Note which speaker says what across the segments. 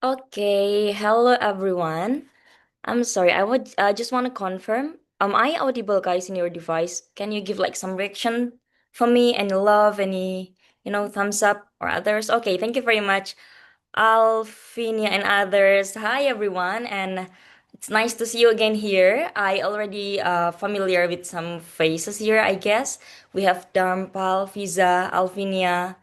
Speaker 1: Okay, hello everyone. I'm sorry, I would just want to confirm. Am I audible, guys, in your device? Can you give like some reaction for me? Any love, any, thumbs up or others? Okay, thank you very much. Alfinia and others. Hi everyone, and it's nice to see you again here. I already familiar with some faces here, I guess. We have Darmpal, Fiza, Alfinia,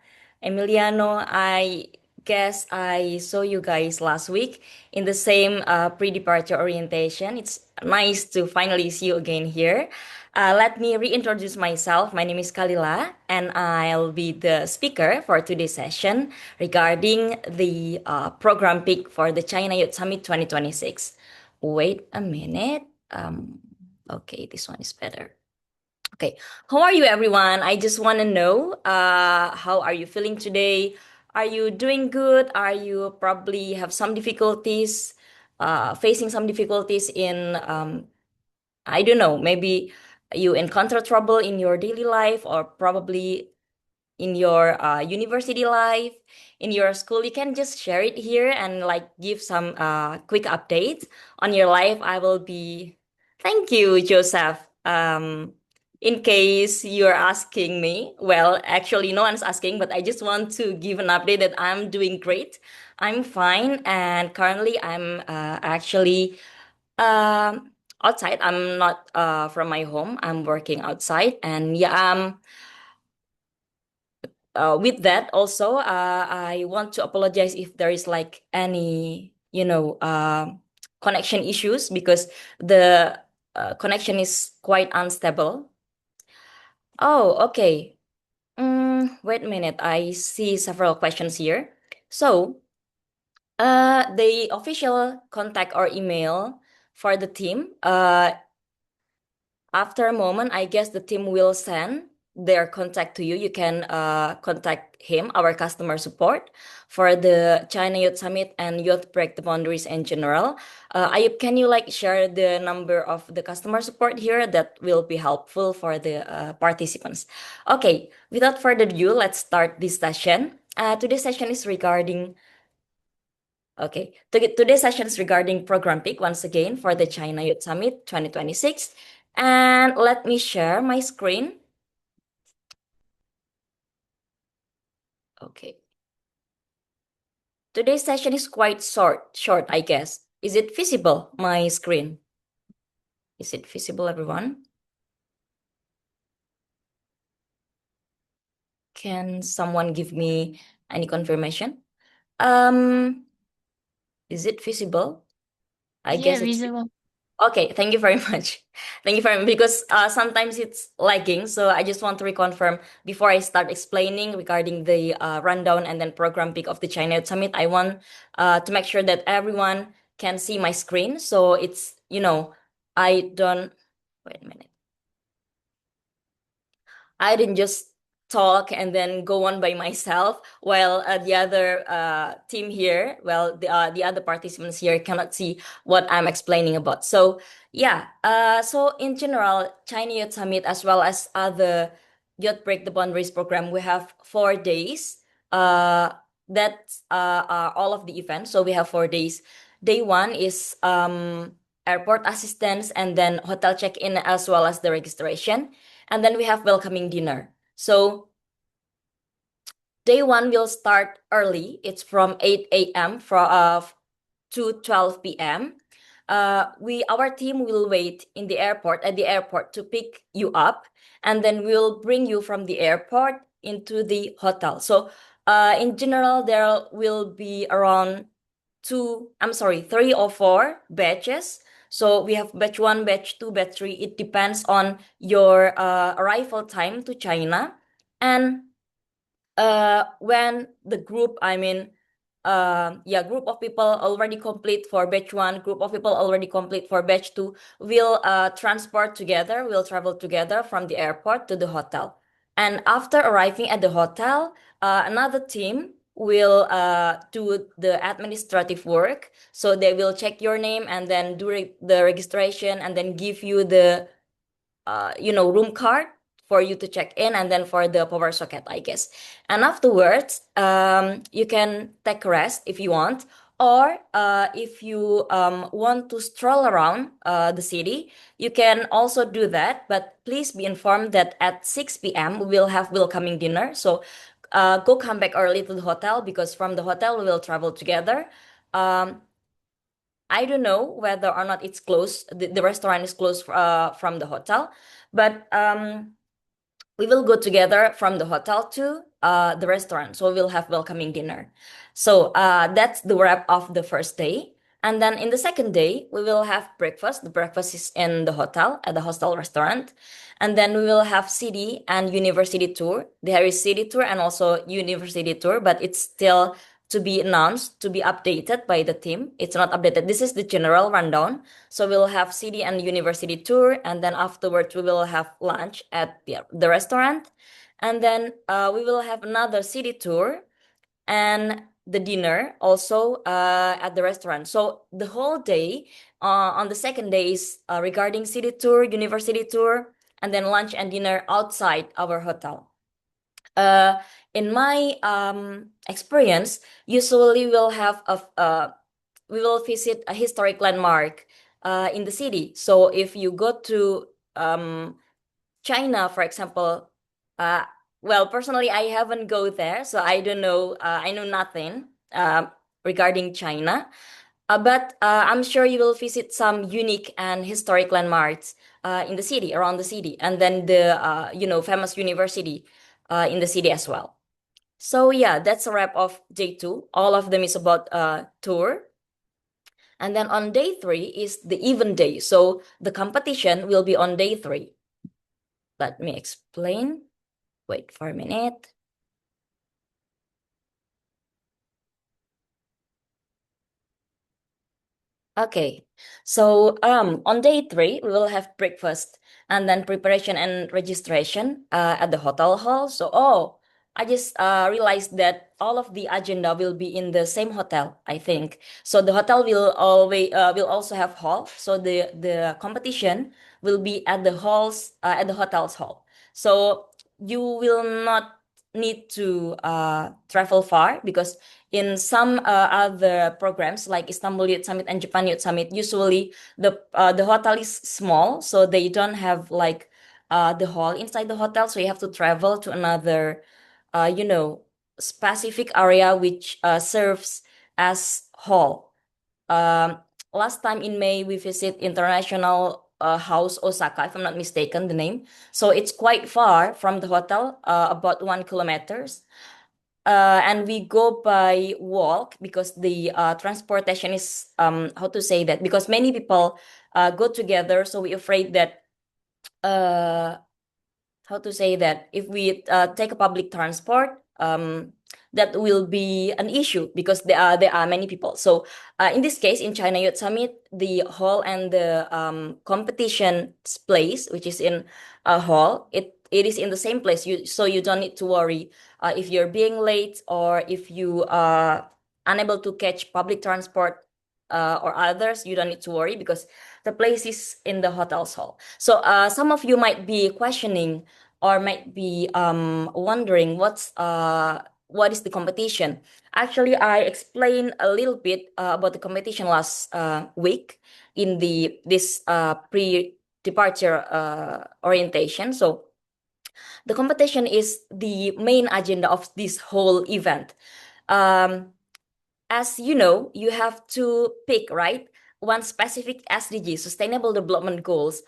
Speaker 1: Emiliano. I guess I saw you guys last week in the same pre-departure orientation. It's nice to finally see you again here. Let me reintroduce myself. My name is Kalila, and I'll be the speaker for today's session regarding the program pick for the China Youth Summit 2026. Wait a minute. Okay, this one is better. Okay, how are you, everyone? I just want to know, how are you feeling today? Are you doing good? Are you probably have some difficulties, facing some difficulties in I don't know, maybe you encounter trouble in your daily life or probably in your university life, in your school. You can just share it here and like give some quick updates on your life. I will be, thank you, Joseph. In case you're asking me, well, actually, no one's asking, but I just want to give an update that I'm doing great. I'm fine, and currently I'm actually outside. I'm not from my home. I'm working outside, and yeah, with that also, I want to apologize if there is like any, connection issues because the connection is quite unstable. Oh, okay. Wait a minute. I see several questions here. So, the official contact or email for the team, after a moment, I guess the team will send their contact to you. You can contact him, our customer support, for the China Youth Summit and Youth Break the Boundaries in general. Ayub, can you like share the number of the customer support here? That will be helpful for the participants. Okay, without further ado, let's start this session. Today's session is regarding Okay, today's session is regarding program pick once again for the China Youth Summit 2026. And let me share my screen. Okay. Today's session is quite short, I guess. Is it visible, my screen? Is it visible, everyone? Can someone give me any confirmation? Um, is it visible? I
Speaker 2: Yeah,
Speaker 1: guess it's
Speaker 2: visible.
Speaker 1: Okay, thank you very much. Thank you very much because sometimes it's lagging. So I just want to reconfirm before I start explaining regarding the rundown and then program pick of the China Youth Summit. I want to make sure that everyone can see my screen. So it's, I don't, wait a minute. I didn't just talk and then go on by myself while the other team here, well, the other participants here cannot see what I'm explaining about. So yeah, so in general, China Youth Summit as well as other Youth Break the Boundaries program, we have 4 days. Uh, that are all of the events. So we have 4 days. Day one is airport assistance and then hotel check-in as well as the registration. And then we have welcoming dinner. So day one will start early. It's from 8 a.m. To 12 p.m. Our team will wait in the airport at the airport to pick you up, and then we'll bring you from the airport into the hotel. So in general, there will be around three or four batches. So we have batch one, batch two, batch three. It depends on your arrival time to China. And when the group, group of people already complete for batch one, group of people already complete for batch two, will transport together, will travel together from the airport to the hotel. And after arriving at the hotel, another team will do the administrative work. So they will check your name and then do the registration and then give you the room card for you to check in and then for the power socket, I guess. And afterwards, you can take a rest if you want, Or if you want to stroll around the city, you can also do that. But please be informed that at 6 p.m. we will have welcoming dinner. So go come back early to the hotel because from the hotel we will travel together. Um, I don't know whether or not it's closed. The restaurant is closed from the hotel, but we will go together from the hotel to the restaurant. So we'll have welcoming dinner. So that's the wrap of the first day. And then in the second day, we will have breakfast. The breakfast is in the hotel, at the hostel restaurant. And then we will have city and university tour. There is city tour and also university tour, but it's still to be announced, to be updated by the team. It's not updated. This is the general rundown. So we'll have city and university tour, and then afterwards we will have lunch at the restaurant, and then we will have another city tour and the dinner also at the restaurant. So the whole day on the second day is regarding city tour, university tour, and then lunch and dinner outside our hotel. Uh, in my experience, usually we'll have a we will visit a historic landmark in the city. So if you go to China, for example, uh, well, personally, I haven't go there, so I don't know. I know nothing regarding China. But I'm sure you will visit some unique and historic landmarks in the city, around the city, and then the famous university in the city as well. So yeah, that's a wrap of day two. All of them is about tour. And then on day three is the event day. So the competition will be on day three. Let me explain. Wait for a minute. Okay, so on day three we will have breakfast and then preparation and registration at the hotel hall. So I just realized that all of the agenda will be in the same hotel, I think. So the hotel will also have hall. So the competition will be at the hotel's hall. So you will not need to travel far because in some other programs like Istanbul Youth Summit and Japan Youth Summit, usually the hotel is small, so they don't have like the hall inside the hotel, so you have to travel to another, you know, specific area which serves as hall. Um, Last time in May, we visit International House Osaka, if I'm not mistaken, the name. So it's quite far from the hotel, about 1 kilometers. And we go by walk because the transportation is how to say that, because many people go together, so we afraid that uh how to say that if we take a public transport, that will be an issue because there are many people. So in this case, in China Youth Summit, the hall and the competition place, which is in a hall, it is in the same place. You don't need to worry if you're being late or if you are unable to catch public transport or others. You don't need to worry because the place is in the hotel's hall. So some of you might be questioning or might be wondering what is the competition. Actually, I explained a little bit about the competition last week in this pre-departure orientation. So the competition is the main agenda of this whole event. Um, as you know, you have to pick, right? One specific SDG, Sustainable Development Goals,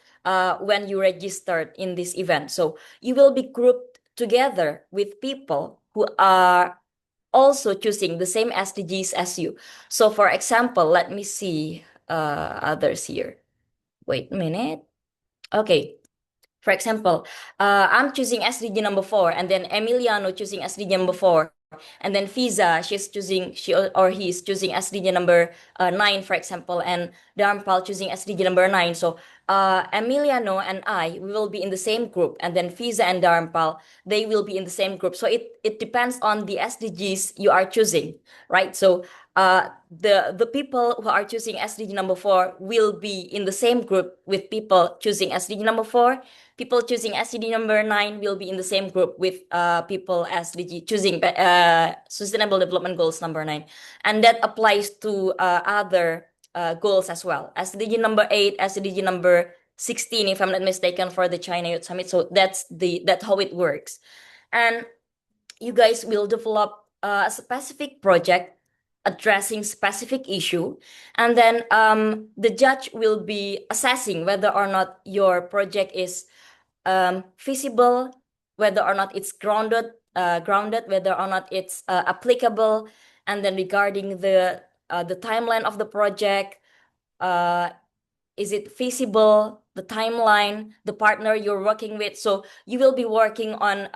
Speaker 1: when you registered in this event. So you will be grouped together with people who are also choosing the same SDGs as you. So for example, let me see others here. Wait a minute. Okay. For example, I'm choosing SDG number four, and then Emiliano choosing SDG number four, and then Fiza, she or he is choosing SDG number nine, for example, and Darmpal choosing SDG number nine. So Emiliano and I, we will be in the same group, and then Fiza and Darmpal, they will be in the same group. So it depends on the SDGs you are choosing, right? So the people who are choosing SDG number four will be in the same group with people choosing SDG number four. people choosing SDG number 9 will be in the same group with people SDG choosing Sustainable Development Goals number 9, and that applies to other goals as well. SDG number 8, SDG number 16, if I'm not mistaken, for the China Youth Summit. So that's how it works. And you guys will develop a specific project addressing specific issue, and then the judge will be assessing whether or not your project is feasible, whether or not it's grounded, whether or not it's applicable, and then regarding the timeline of the project, uh, is it feasible, the timeline, the partner you're working with. So you will be working on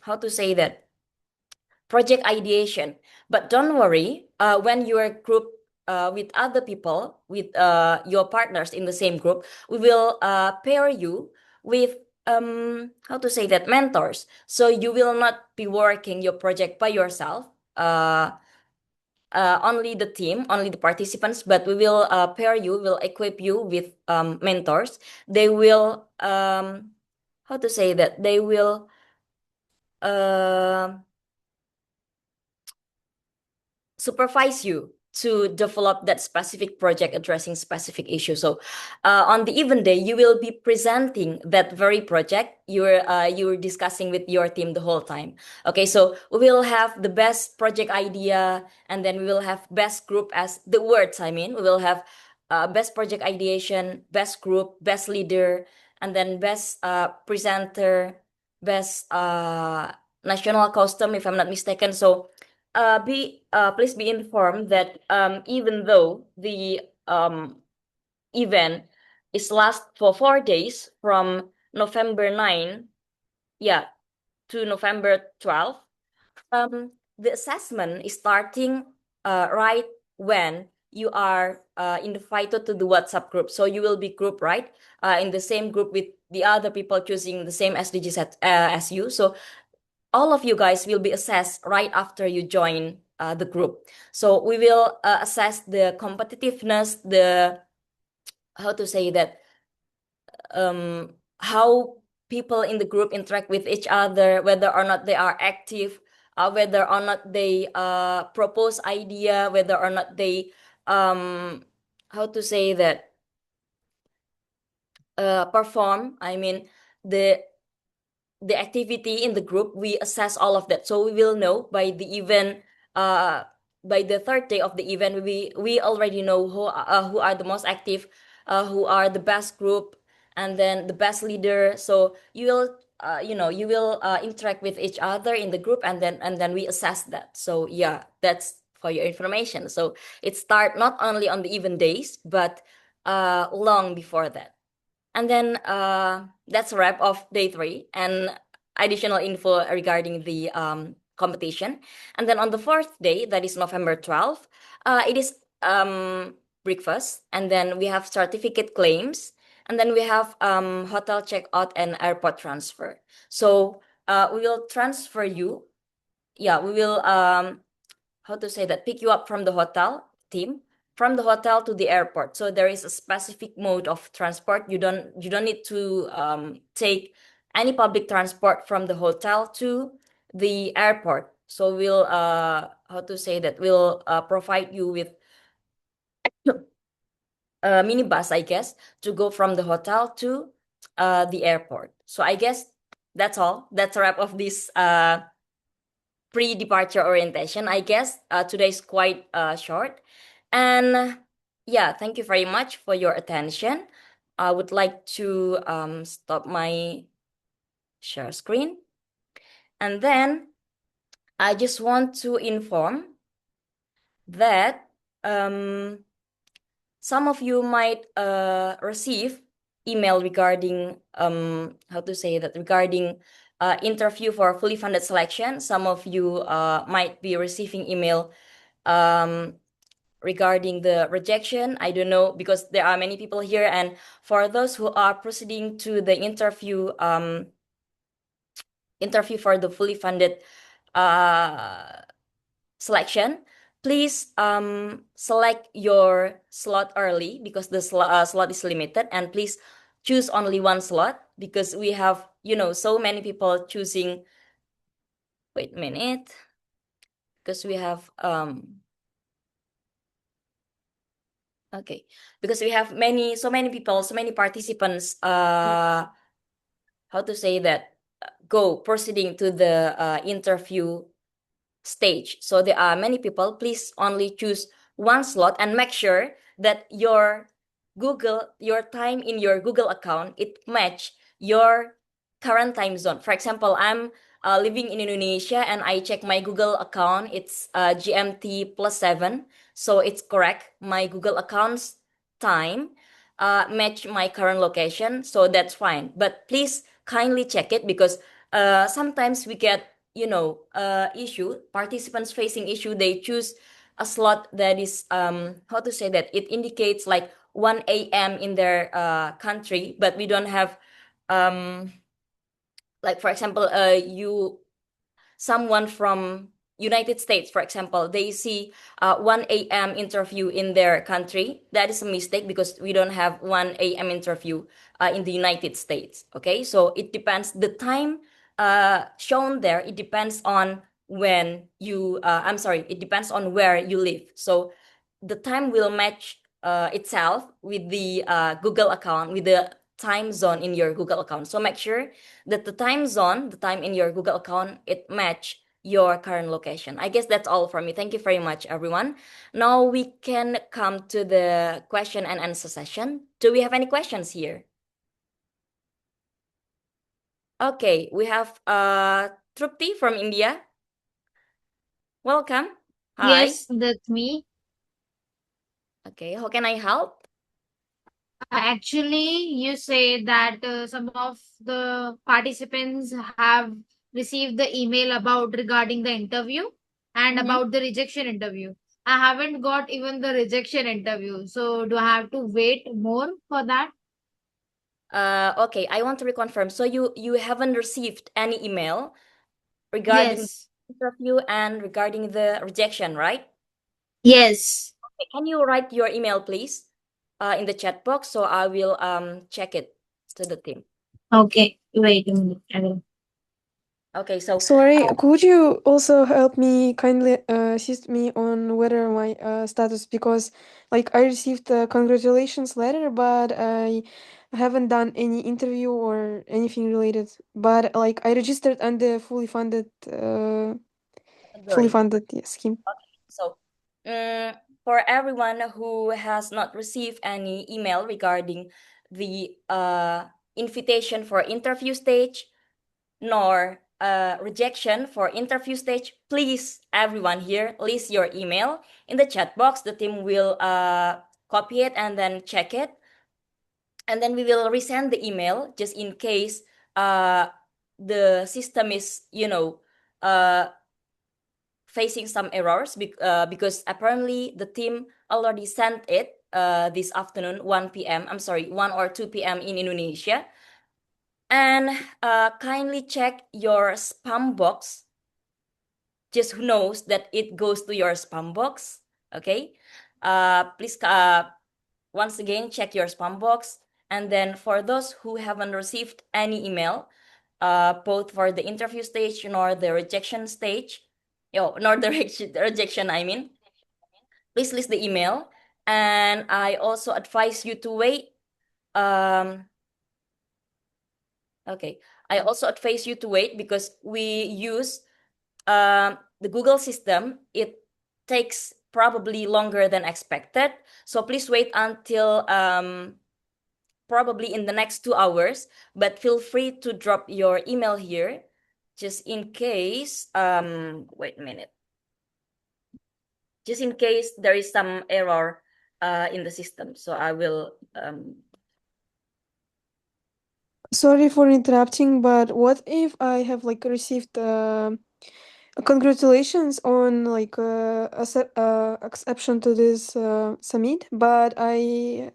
Speaker 1: how to say that, project ideation. But don't worry, when you're group with other people, with your partners in the same group, we will pair you with how to say that, mentors. So you will not be working your project by yourself. Only the team, only the participants, but we will pair you, will equip you with mentors. They will how to say that, they will uh, supervise you to develop that specific project addressing specific issues. So on the event day, you will be presenting that very project you're discussing with your team the whole time. Okay, so we will have the best project idea, and then we will have best group, as the words, I mean, we will have best project ideation, best group, best leader, and then best presenter, best national costume, if I'm not mistaken. So please be informed that even though the event is last for 4 days from November 9, yeah, to November 12, the assessment is starting right when you are invited to the WhatsApp group. So you will be group, right? In the same group with the other people choosing the same SDGs as you. So all of you guys will be assessed right after you join the group. So we will assess the competitiveness, the how to say that, how people in the group interact with each other, whether or not they are active, whether or not they propose idea, whether or not they how to say that, perform. I mean, the the activity in the group, we assess all of that. So we will know by the event, uh by the third day of the event, we already know who are the most active, who are the best group, and then the best leader. So you will you will interact with each other in the group, and then we assess that. So yeah, that's for your information. So it start not only on the event days, but long before that. And then that's a wrap of day 3 and additional info regarding the competition. And then on the fourth day, that is November 12th, it is breakfast. And then we have certificate claims. And then we have hotel checkout and airport transfer. So we will transfer you. Yeah, we will how to say that, pick you up from the hotel team, from the hotel to the airport. So there is a specific mode of transport. You don't need to take any public transport from the hotel to the airport. So we'll how to say that, we'll provide you with a minibus, I guess, to go from the hotel to the airport. So I guess that's all. That's a wrap of this pre-departure orientation. I guess today's quite short. And yeah, thank you very much for your attention. I would like to stop my share screen. And then I just want to inform that some of you might receive email regarding how to say that, regarding interview for fully funded selection. Some of you might be receiving email um, regarding the rejection. I don't know, because there are many people here, and for those who are proceeding to the interview for the fully funded uh, selection, please select your slot early, because the slot is limited, and please choose only one slot because we have, so many people choosing. Wait a minute, because we have okay, because we have so many people, so many participants. How to say that? Go proceeding to the interview stage. So there are many people. Please only choose one slot and make sure that your time in your Google account, it match your current time zone. For example, I'm living in Indonesia and I check my Google account. It's GMT +7. So it's correct. My Google account's time match my current location. So that's fine. But please kindly check it because sometimes we get issue, participants facing issue. They choose a slot that is how to say that, it indicates like 1 a.m. in their country, but we don't have um like, for example, you someone from United States, for example, they see 1 a.m. interview in their country. That is a mistake because we don't have 1 a.m. interview in the United States. Okay, so it depends. The time shown there, it depends on when you, I'm sorry, it depends on where you live. So the time will match itself with the Google account, with the time zone in your Google account. So make sure that the time zone, the time in your Google account, it match your current location. I guess that's all for me. Thank you very much, everyone. Now we can come to the question and answer session. Do we have any questions here? Okay, we have Trupti from India. Welcome. Hi.
Speaker 2: Yes, that's me.
Speaker 1: Okay, how can I help?
Speaker 2: Actually, you say that some of the participants have received the email about regarding the interview and
Speaker 1: Mm-hmm.
Speaker 2: about the rejection interview. I haven't got even the rejection interview. So do I have to wait more for that?
Speaker 1: Okay, I want to reconfirm. So you haven't received any email regarding the
Speaker 2: Yes.
Speaker 1: interview and regarding the rejection, right?
Speaker 2: Yes.
Speaker 1: Okay, can you write your email, please, in the chat box so I will check it to the team.
Speaker 2: Okay. Wait a minute. I will.
Speaker 1: Okay, so
Speaker 3: Sorry, could you also help me kindly assist me on whether my status, because like I received a congratulations letter, but I haven't done any interview or anything related. But like I registered under fully
Speaker 1: category.
Speaker 3: funded, yeah, scheme.
Speaker 1: So, mm, for everyone who has not received any email regarding the invitation for interview stage, nor rejection for interview stage, please, everyone here, list your email in the chat box. The team will copy it and then check it. And then we will resend the email just in case uh, the system is, uh, facing some errors because apparently the team already sent it this afternoon, 1 p.m. I'm sorry, 1 or 2 p.m. in Indonesia. And kindly check your spam box. Just who knows that it goes to your spam box. Okay. Please, once again, check your spam box. And then for those who haven't received any email, both for the interview stage nor the rejection stage, nor the rejection, I mean, please list the email. And I also advise you to wait. Um, okay. I also advise you to wait because we use the Google system. It takes probably longer than expected. So please wait until probably in the next 2 hours. But feel free to drop your email here, just in case. Wait a minute. Just in case there is some error in the system. So I will.
Speaker 3: Sorry for interrupting, but what if I have like received congratulations on like exception to this summit, but I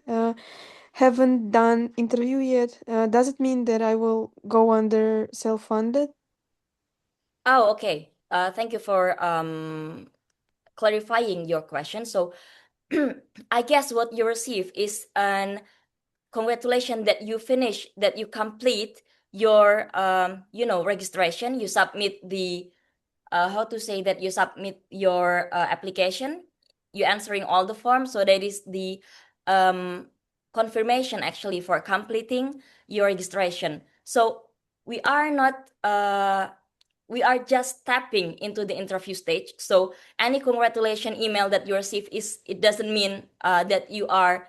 Speaker 3: haven't done interview yet. Does it mean that I will go under self-funded?
Speaker 1: Oh, okay. Thank you for clarifying your question. So I guess what you receive is an congratulations that you finish, that you complete your registration. You submit the how to say that you submit your application. You answering all the forms, so that is the um, confirmation actually for completing your registration. So we are not we are just tapping into the interview stage. So any congratulation email that you receive is, it doesn't mean that you are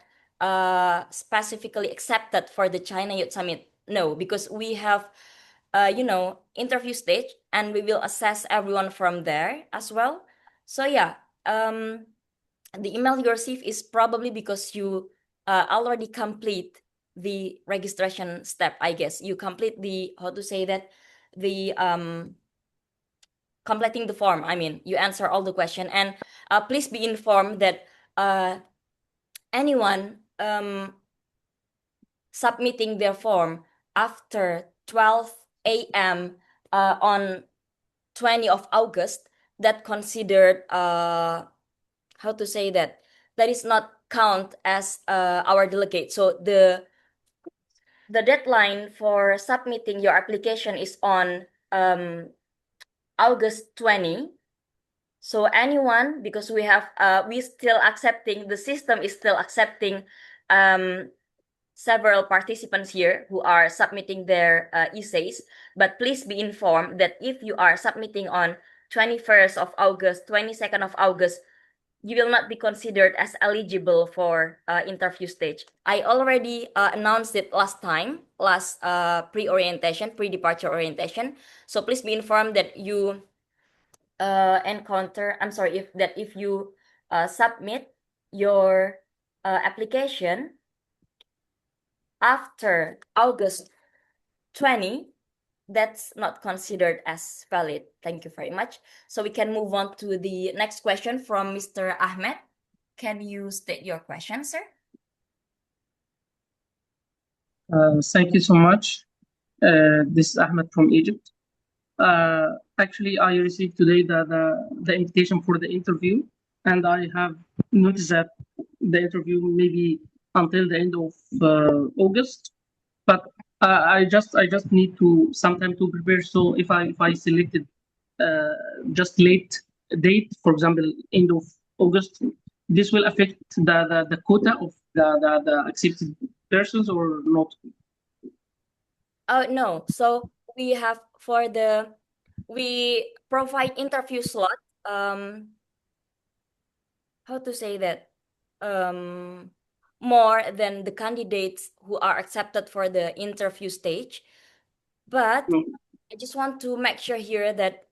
Speaker 1: specifically accepted for the China Youth Summit. No, because we have interview stage, and we will assess everyone from there as well. So yeah, the email you receive is probably because you already complete the registration step. I guess you complete the, how to say that, the completing the form. I mean, you answer all the question, and please be informed that anyone submitting their form after 12 a.m. On 20 of August, that considered how to say that, that is not count as our delegate. So the deadline for submitting your application is on August 20. So anyone, because we have we still accepting, the system is still accepting several participants here who are submitting their essays, but please be informed that if you are submitting on 21st of August, 22nd of August, you will not be considered as eligible for interview stage. I already announced it last time, last pre-orientation, pre-departure orientation. So please be informed that you encounter, I'm sorry, if you submit your application after August 20, that's not considered as valid. Thank you very much. So we can move on to the next question from Mr. Ahmed. Can you state your question, sir?
Speaker 4: Thank you so much. This is Ahmed from Egypt. Actually, I received today the invitation for the interview, and I have noticed that the interview may be until the end of August. But I just need to some time to prepare. So if I selected just late date, for example, end of August, this will affect the quota of the accepted persons or not?
Speaker 1: Oh, no. So we have for the, we provide interview slot. How to say that? More than the candidates who are accepted for the interview stage. But
Speaker 4: No.
Speaker 1: I just want to make sure here that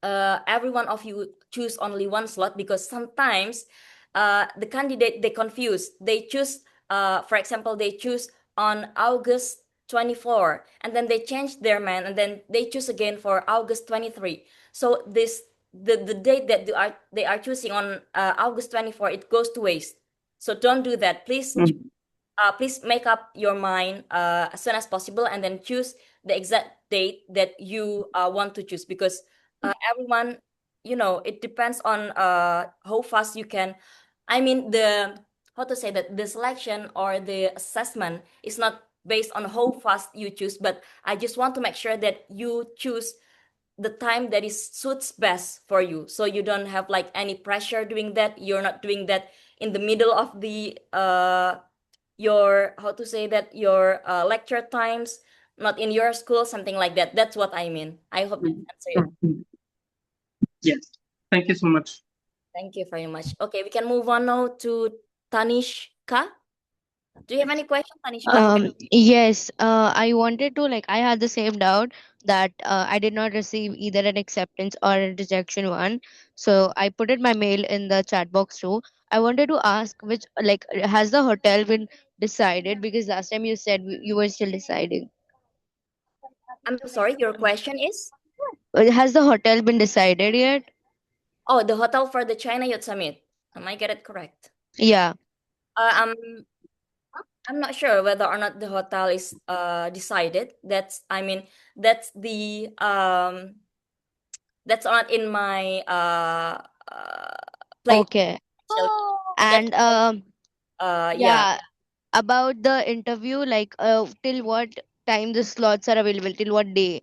Speaker 1: every one of you choose only one slot, because sometimes the candidate, they confuse, they choose for example, they choose on August 24, and then they change their mind, and then they choose again for August 23. So this, the date that they are choosing on August 24, it goes to waste. So don't do that, please. Please make up your mind as soon as possible, and then choose the exact date that you want to choose, because everyone, it depends on how fast you can. I mean, the, how to say that, the selection or the assessment is not based on how fast you choose, but I just want to make sure that you choose the time that is suits best for you, so you don't have like any pressure doing that. You're not doing that in the middle of the your, how to say that, your lecture times, not in your school, something like that. That's what I mean. I hope that answer it.
Speaker 4: Yes. Thank you so much.
Speaker 1: Thank you very much. Okay, we can move on now to Tanishka. Do you have any question, Tanishka?
Speaker 5: Yes, I wanted to, like, I had the same doubt that I did not receive either an acceptance or a rejection one. So I put in my mail in the chat box too. I wanted to ask which, like, has the hotel been decided? Because last time you said you were still deciding.
Speaker 1: I'm sorry, your question is?
Speaker 5: Has the hotel been decided yet?
Speaker 1: Oh, the hotel for the China Youth Summit. Am I get it correct?
Speaker 5: Yeah.
Speaker 1: Uh, um, I'm not sure whether or not the hotel is decided. That's, I mean, that's the that's not in my plate
Speaker 5: Okay.
Speaker 1: actually. That's
Speaker 5: And
Speaker 1: yeah.
Speaker 5: yeah, about the interview, like till what time the slots are available, till what day?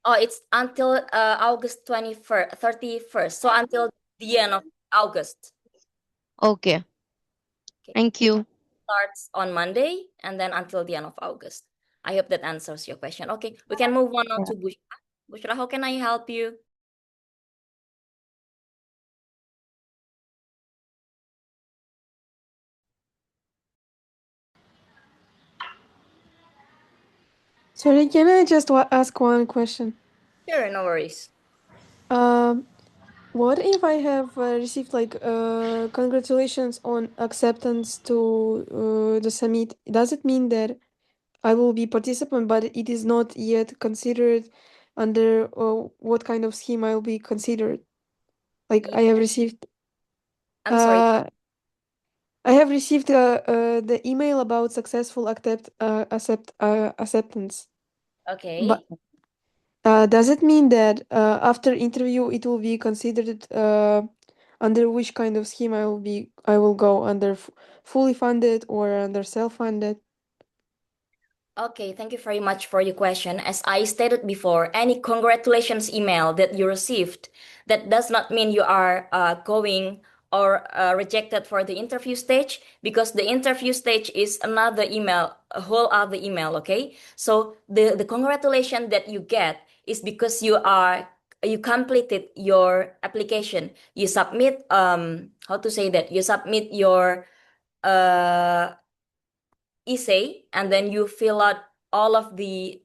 Speaker 1: Oh, it's until August 21st, 31st. So until the end of August.
Speaker 5: Okay,
Speaker 1: Okay.
Speaker 5: thank
Speaker 1: It
Speaker 5: you.
Speaker 1: starts on Monday and then until the end of August. I hope that answers your question. Okay, we can move on now to Bushra. Bushra, how can I help you?
Speaker 3: Sorry, can I just ask one question?
Speaker 1: Sure, no worries.
Speaker 3: Um, what if I have received like congratulations on acceptance to the summit? Does it mean that I will be participant, but it is not yet considered under what kind of scheme I will be considered? Like
Speaker 1: Yeah,
Speaker 3: I have received
Speaker 1: I'm sorry.
Speaker 3: uh I have received the email about successful acceptance. But
Speaker 1: Okay.
Speaker 3: does it mean that after interview it will be considered under which kind of scheme I will go under fully funded or under self-funded?
Speaker 1: Okay, thank you very much for your question. As I stated before, any congratulations email that you received, that does not mean you are going or rejected for the interview stage, because the interview stage is another email, a whole other email, okay? So the congratulation that you get is because you completed your application. You submit how to say that? You submit your uh essay, and then you fill out all of the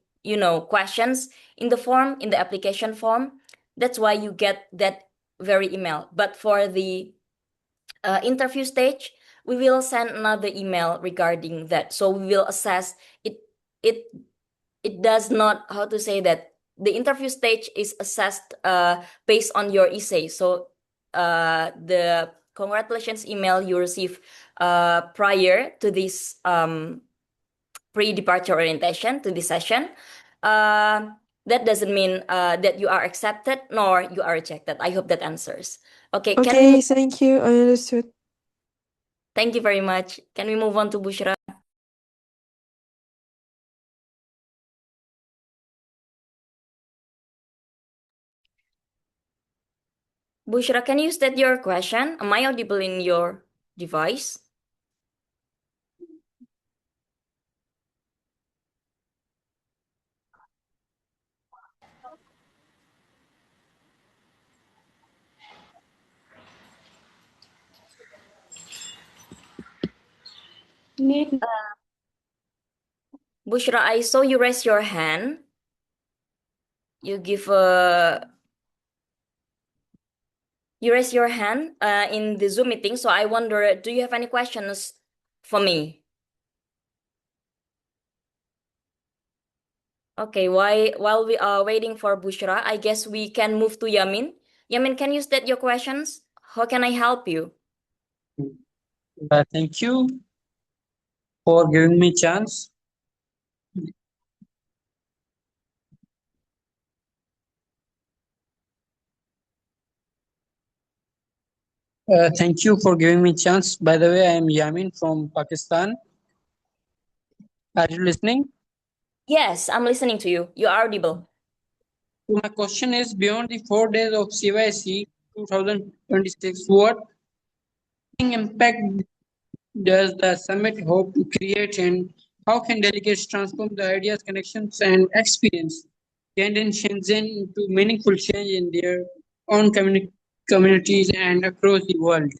Speaker 1: questions in the form, in the application form. That's why you get that very email. But for the interview stage, we will send another email regarding that, so we will assess it. It it does not, how to say that, the interview stage is assessed based on your essay. So the congratulations email you receive prior to this pre-departure orientation, to this session, uh, that doesn't mean that you are accepted nor you are rejected. I hope that answers. Okay, can we move?
Speaker 3: Okay, thank you. I understood.
Speaker 1: Thank you very much. Can we move on to Bushra? Bushra, can you state your question? Am I audible in your device? Bushra, I saw you raise your hand. You give a You raise your hand in the Zoom meeting, so I wonder, do you have any questions for me? Okay, while we are waiting for Bushra, I guess we can move to Yamin. Yamin, can you state your questions? How can I help you?
Speaker 6: Thank you for giving me chance. Thank you for giving me chance. By the way, I am Yamin from Pakistan. Are you listening?
Speaker 1: Yes, I'm listening to you. You are audible.
Speaker 6: So my question is, beyond the 4 days of CYC 2026, what impact does the summit hope to create, and how can delegates transform the ideas, connections, and experience gained in Shenzhen into meaningful change in their own communities and across the world?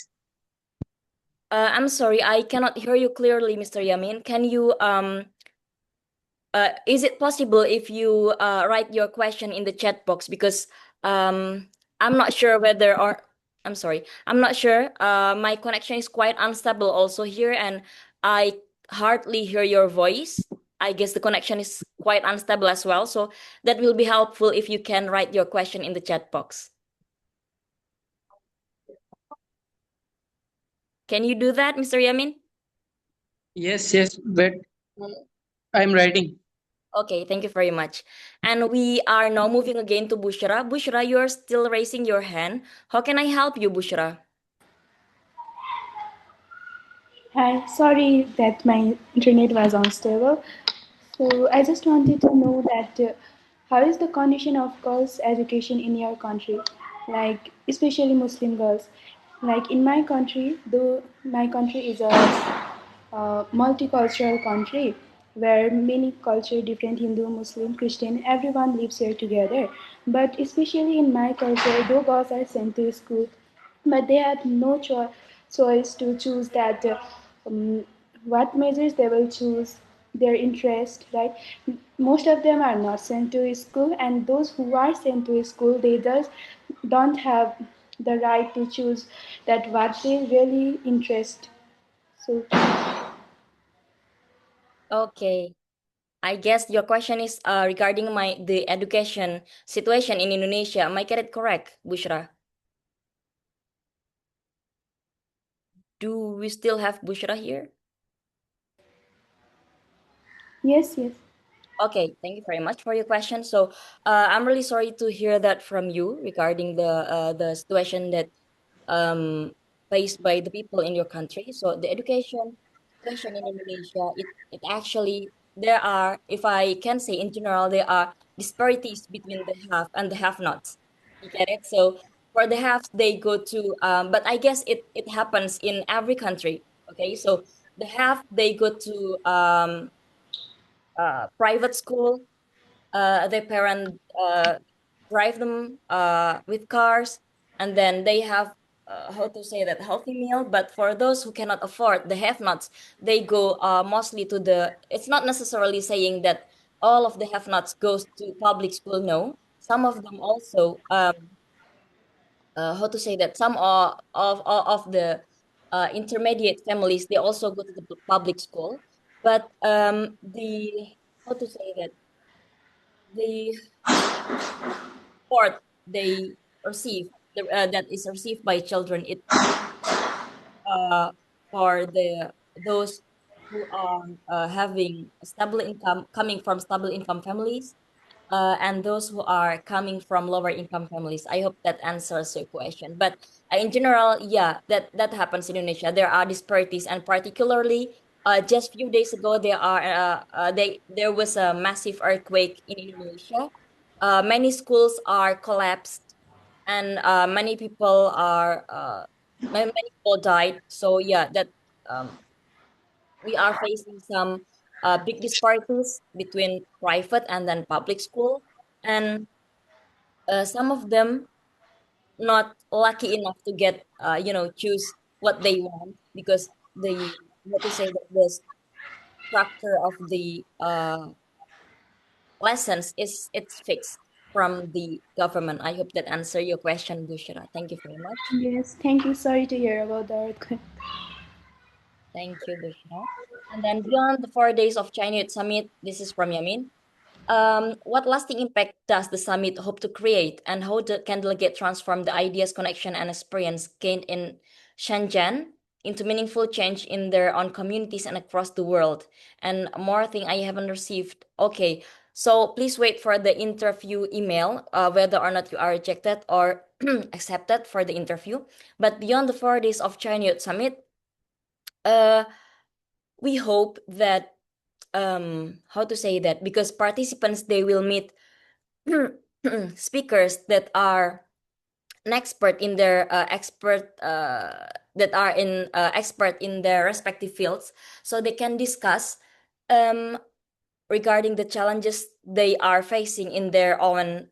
Speaker 1: I'm sorry, I cannot hear you clearly, Mr. Yamin. Can you is it possible if you write your question in the chat box, because I'm not sure whether or I'm sorry, I'm not sure. My connection is quite unstable also here, and I hardly hear your voice. I guess the connection is quite unstable as well, so that will be helpful if you can write your question in the chat box. Can you do that, Mr. Yamin?
Speaker 6: Yes, but I'm writing.
Speaker 1: Okay, thank you very much. And we are now moving again to Bushra. Bushra, you are still raising your hand. How can I help you, Bushra?
Speaker 7: Hi, sorry that my internet was unstable. So I just wanted to know that how is the condition of girls' education in your country, like especially Muslim girls? Like in my country, though my country is a multicultural country where many culture, different Hindu, Muslim, Christian, everyone lives here together. But especially in my culture, though girls are sent to school, but they had no choice to choose that um, what majors they will choose, their interest, right? Most of them are not sent to school, and those who are sent to school, they just don't have the right to choose that what they really interest. So
Speaker 1: Okay. I guess your question is regarding the education situation in Indonesia. Am I get it correct, Bushra? Do we still have Bushra here?
Speaker 7: yes, yes.
Speaker 1: Okay, thank you very much for your question. So, I'm really sorry to hear that from you regarding the situation that faced by the people in your country. So, the education situation in Indonesia, it actually there are, if I can say in general, there are disparities between the have and the have-nots. You get it? So, for the haves, they go to, but I guess it happens in every country. Okay, so the have they go to private school. Their parent drive them with cars, and then they have how to say that healthy meal. But for those who cannot afford, the have-nots, they go mostly to the. It's not necessarily saying that all of the have-nots goes to public school. No, some of them also how to say that some of the intermediate families, they also go to the public school, but the how to say that the support they receive that is received by children, it uh for those who are having a stable income, coming from stable income families, and those who are coming from lower income families. I hope that answers your question. But in general, yeah, that happens in Indonesia. There are disparities, and particularly, just few days ago, there was a massive earthquake in Indonesia. Many schools are collapsed, and many people died. So yeah, that um, we are facing some big disparities between private and then public school, and some of them not lucky enough to get choose what they want, because the what to say that the structure of the lessons is it's fixed from the government. I hope that answer your question, Bushra. Thank you very much.
Speaker 7: Yes, thank you. Sorry to hear about the earthquake.
Speaker 1: Thank you, Bushra. And then beyond the 4 days of China Youth Summit, this is from Yamin. What lasting impact does the summit hope to create, and how can Delegate transform the ideas, connection, and experience gained in Shenzhen into meaningful change in their own communities and across the world? And more thing I haven't received. Okay, so please wait for the interview email, whether or not you are rejected or accepted for the interview. But beyond the 4 days of China Youth Summit, uh, we hope that how to say that, because participants, they will meet speakers that are an expert in their expert in their respective fields, so they can discuss um regarding the challenges they are facing in their own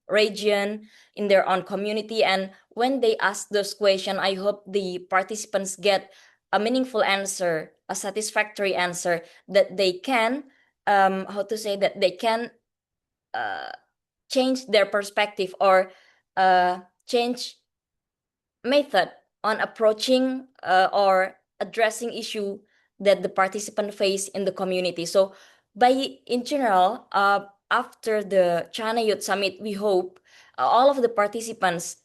Speaker 1: region, in their own community. And when they ask those questions, I hope the participants get a meaningful answer, a satisfactory answer, that they can how to say that they can uh, change their perspective, or change method on approaching or addressing issue that the participant face in the community. So by in general, after the China Youth Summit, we hope all of the participants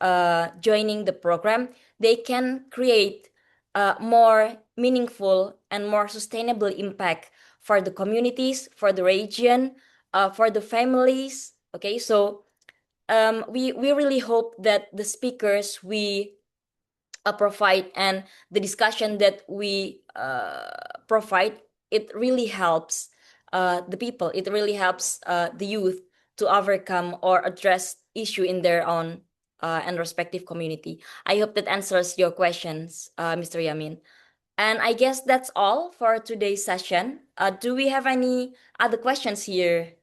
Speaker 1: joining the program, they can create more meaningful and more sustainable impact for the communities, for the region, for the families. Okay, so we really hope that the speakers we provide, and the discussion that we provide, it really helps the people. It really helps the youth to overcome or address issue in their own and respective community. I hope that answers your questions, Mr. Yamin. And I guess that's all for today's session. Do we have any other questions here?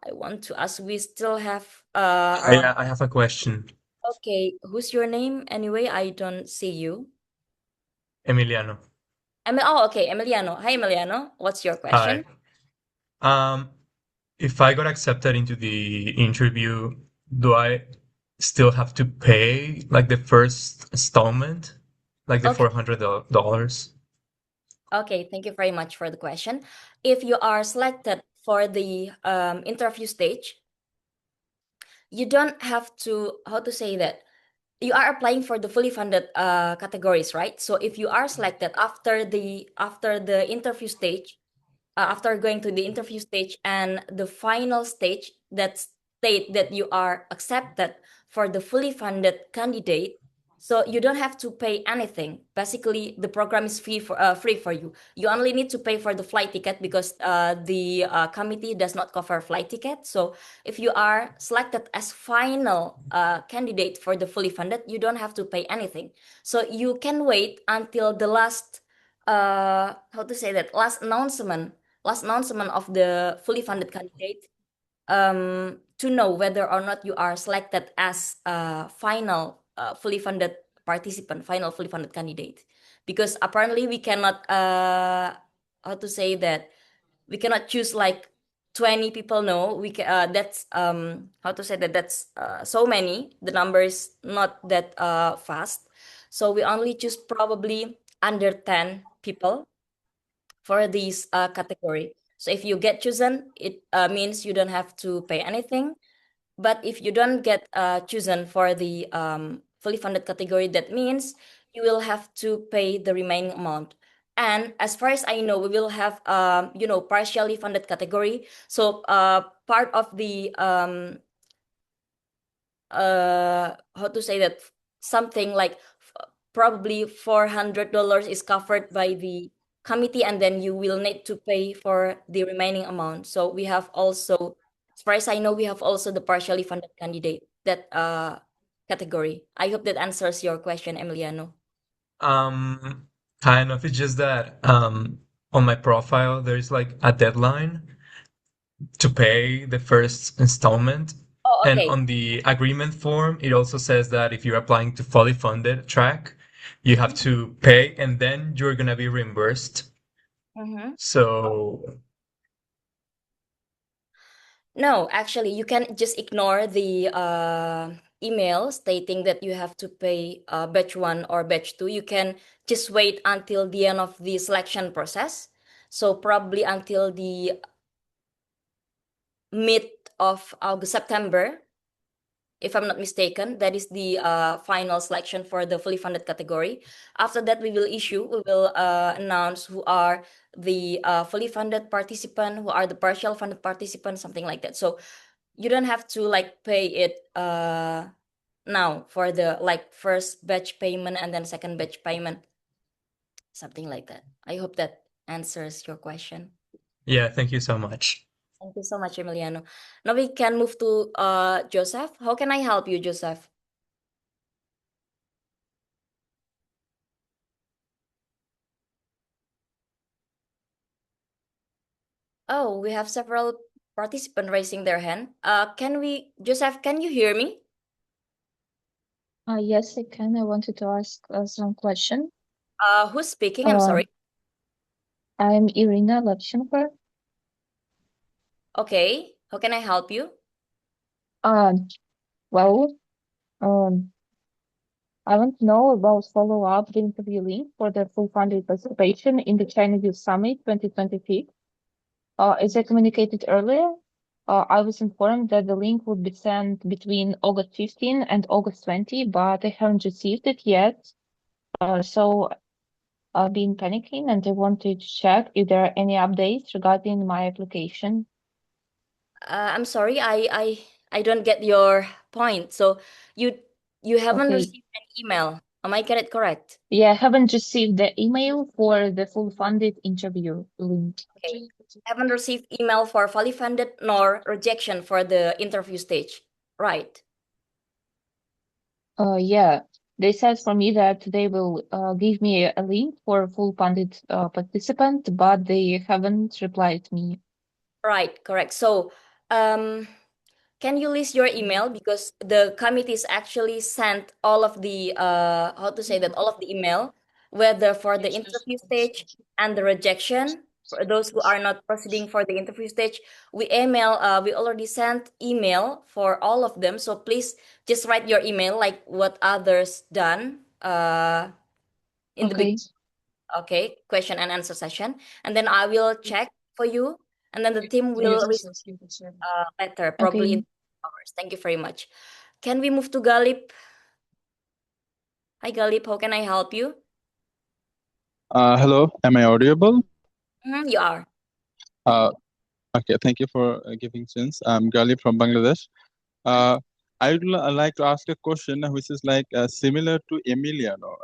Speaker 1: I want to ask. We still have around.
Speaker 8: I have a question.
Speaker 1: Okay, who's your name anyway? I don't see you.
Speaker 8: Emiliano.
Speaker 1: Oh, okay, Emiliano. Hi, Emiliano. What's your
Speaker 8: Hi.
Speaker 1: question?
Speaker 8: If I got accepted into the interview, do I still have to pay like the first installment, like the
Speaker 1: Okay,
Speaker 8: $400?
Speaker 1: okay. Thank you very much for the question. If you are selected for the interview stage, you don't have to, how to say that? You are applying for the fully funded categories, right? So if you are selected after the interview stage, after going to the interview stage and the final stage that state that you are accepted for the fully funded candidate, so you don't have to pay anything. Basically, the program is free for you. You only need to pay for the flight ticket because the committee does not cover flight ticket. So if you are selected as final candidate for the fully funded, you don't have to pay anything. So you can wait until the last how to say that, last announcement of the fully funded candidate, to know whether or not you are selected as a final fully funded participant, final fully funded candidate. Because apparently we cannot, how to say that, we cannot choose like 20 people. No, that's how to say that, that's so many. The number is not that fast. So we only choose probably under 10 people for this category. So if you get chosen, it means you don't have to pay anything. But if you don't get chosen for the fully funded category, that means you will have to pay the remaining amount. And as far as I know, we will have partially funded category. So part of the how to say that, something like probably $400 is covered by the committee, and then you will need to pay for the remaining amount. So we have also, as far as I know, we have also the partially funded candidate, that category. I hope that answers your question, Emiliano.
Speaker 8: Um, Kind of. It's just that on my profile there's like a deadline to pay the first installment.
Speaker 1: Oh,
Speaker 8: And
Speaker 1: okay.
Speaker 8: on the agreement form, it also says that if you're applying to fully funded track, you have to pay and then you're gonna be reimbursed.
Speaker 1: Mm-hmm.
Speaker 8: So
Speaker 1: No, actually, you can just ignore the email stating that you have to pay batch one or batch two. You can just wait until the end of the selection process. So probably until the mid of August, September, if I'm not mistaken. That is the final selection for the fully funded category. After that, we will announce who are the fully funded participant, who are the partial funded participants, something like that. So you don't have to like pay it now for the like first batch payment and then second batch payment, something like that. I hope that answers your question.
Speaker 8: yeah, thank you so much.
Speaker 1: Thank you so much, Emiliano. Now we can move to Joseph. How can I help you, Joseph? Oh, we have several participants raising their hand. Joseph, can you hear me?
Speaker 9: Yes, I can. I wanted to ask some question.
Speaker 1: Who's speaking? I'm sorry.
Speaker 9: I'm Irina Levchenko.
Speaker 1: Okay, how can I help you?
Speaker 9: Well, I want to know about follow-up the interview link for the full funded participation in the China Youth Summit 2025. As I communicated earlier, I was informed that the link would be sent between August 15 and August 20, but I haven't received it yet. So I've been panicking and I wanted to check if there are any updates regarding my application.
Speaker 1: I'm sorry, I don't get your point. So you haven't
Speaker 9: Okay.
Speaker 1: received an email. Am I get it correct?
Speaker 9: Yeah, I haven't received the email for the full funded interview link.
Speaker 1: Okay. Haven't received email for fully funded nor rejection for the interview stage. Right.
Speaker 9: Yeah, they said for me that they will give me a link for full funded participant, but they haven't replied me.
Speaker 1: Right, correct. So, can you list your email because the committees actually sent all of the how to say that all of the email, whether for the interview stage and the rejection for those who are not proceeding for the interview stage. We already sent email for all of them. So please just write your email like what others done in the
Speaker 9: Okay.
Speaker 1: beginning. Okay, question and answer session, and then I will check for you, and then the team will letter probably in
Speaker 9: Okay.
Speaker 1: hours. Thank you very much. Can we move to Galip? Hi Galip, how can I help you?
Speaker 10: Hello, am I audible?
Speaker 1: You are.
Speaker 10: Uh, okay, thank you for giving chance. I'm Gali from Bangladesh. I would like to ask a question which is like similar to Emiliano.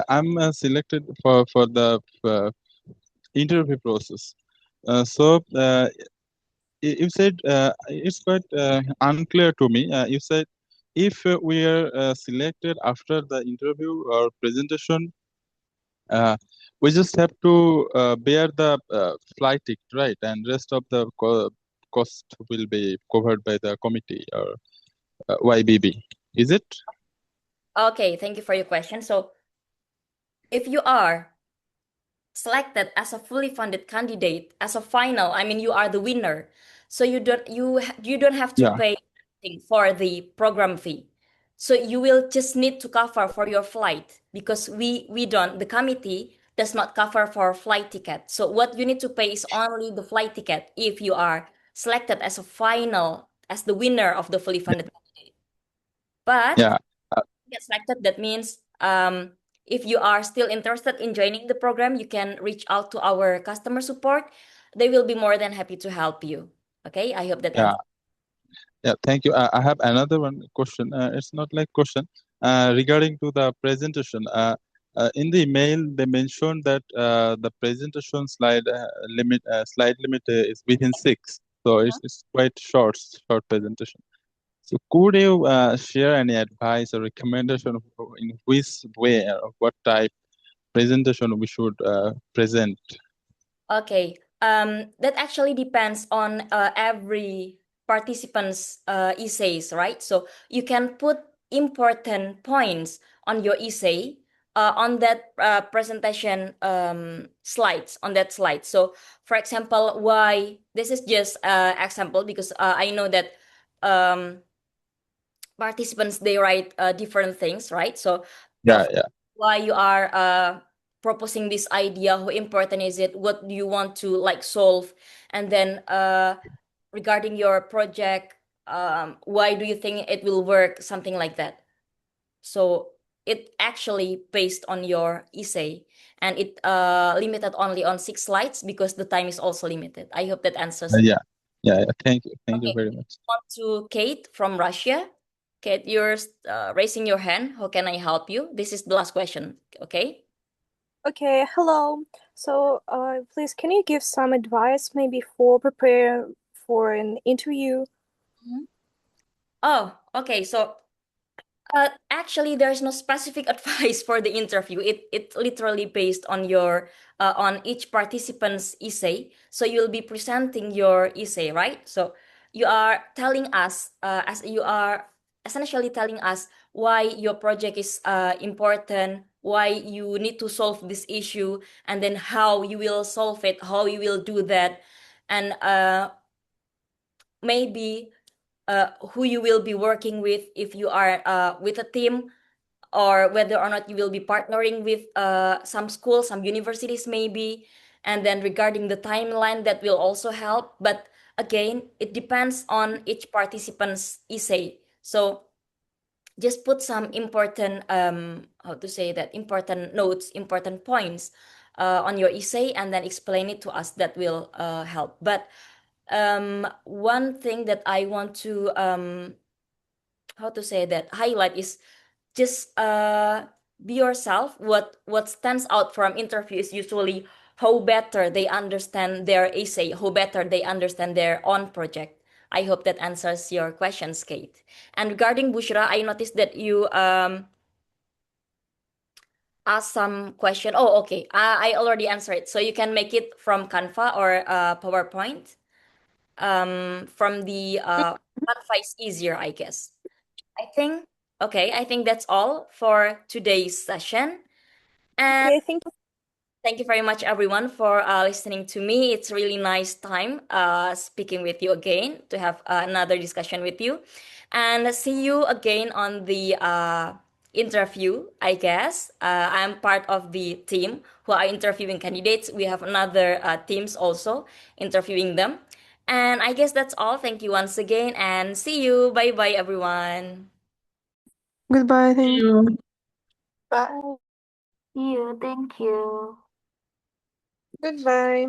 Speaker 10: I'm selected for the interview process. You said it's quite unclear to me. You said if we are selected after the interview or presentation, we just have to bear the flight ticket, right? And rest of the cost will be covered by the committee or YBB. Is it?
Speaker 1: Okay, thank you for your question. So, if you are selected as a fully funded candidate as a final, I mean you are the winner. So you don't have to
Speaker 10: Yeah,
Speaker 1: pay anything for the program fee. So you will just need to cover for your flight because we don't the committee does not cover for flight ticket. So what you need to pay is only the flight ticket if you are selected as a final as the winner of the fully funded candidate. But
Speaker 10: yeah, uh,
Speaker 1: get selected, that means if you are still interested in joining the program, you can reach out to our customer support. They will be more than happy to help you. Okay, I hope that
Speaker 10: yeah,
Speaker 1: answers.
Speaker 10: yeah. Thank you. I have another one question. It's not like question regarding to the presentation. In the email, they mentioned that the presentation slide limit is within 6, so it's quite short presentation. So could you share any advice or recommendation in which way or what type presentation we should present?
Speaker 1: Okay, that actually depends on every participant's essays, right? So you can put important points on your essay on that presentation slides on that slide. So, for example, why this is just example because I know that um, participants they write different things, right? So,
Speaker 10: Yeah, yeah,
Speaker 1: why you are proposing this idea, how important is it, what do you want to like solve, and then regarding your project, why do you think it will work, something like that. So it actually based on your essay, and it limited only on 6 slides because the time is also limited. I hope that answers.
Speaker 10: yeah, yeah, yeah. Thank you
Speaker 1: Okay,
Speaker 10: very much.
Speaker 1: on to Kate from Russia. Kate, you're raising your hand. How can I help you? This is the last question. Okay.
Speaker 11: Okay, hello. So, please, can you give some advice maybe for prepare for an interview?
Speaker 1: Oh, okay. So, actually, there's no specific advice for the interview. It literally based on your on each participant's essay. So you'll be presenting your essay, right? So you are telling us, as you are essentially telling us why your project is important, why you need to solve this issue, and then how you will solve it, how you will do that, and maybe who you will be working with if you are with a team, or whether or not you will be partnering with some schools, some universities maybe. And then regarding the timeline, that will also help. But again, it depends on each participant's essay. So just put some important, how to say that, important notes, important points on your essay, and then explain it to us. That will help. But one thing that I want to, how to say that, highlight is just be yourself. What stands out from interview is usually how better they understand their essay, how better they understand their own project. I hope that answers your questions, Kate. And regarding Bushra, I noticed that you asked some question. Oh, okay. I already answered it. So you can make it from Canva or PowerPoint. From the Canva is easier, I guess. I think okay. I think that's all for today's session. And
Speaker 11: Okay, thank you.
Speaker 1: thank you very much, everyone, for listening to me. It's really nice time speaking with you again to have another discussion with you, and see you again on the interview. I guess I'm part of the team who are interviewing candidates. We have another teams also interviewing them, and I guess that's all. Thank you once again, and see you. Bye bye, everyone.
Speaker 3: Goodbye.
Speaker 4: See
Speaker 3: Thank you.
Speaker 4: you.
Speaker 11: Bye.
Speaker 5: See you. Thank you.
Speaker 3: Goodbye.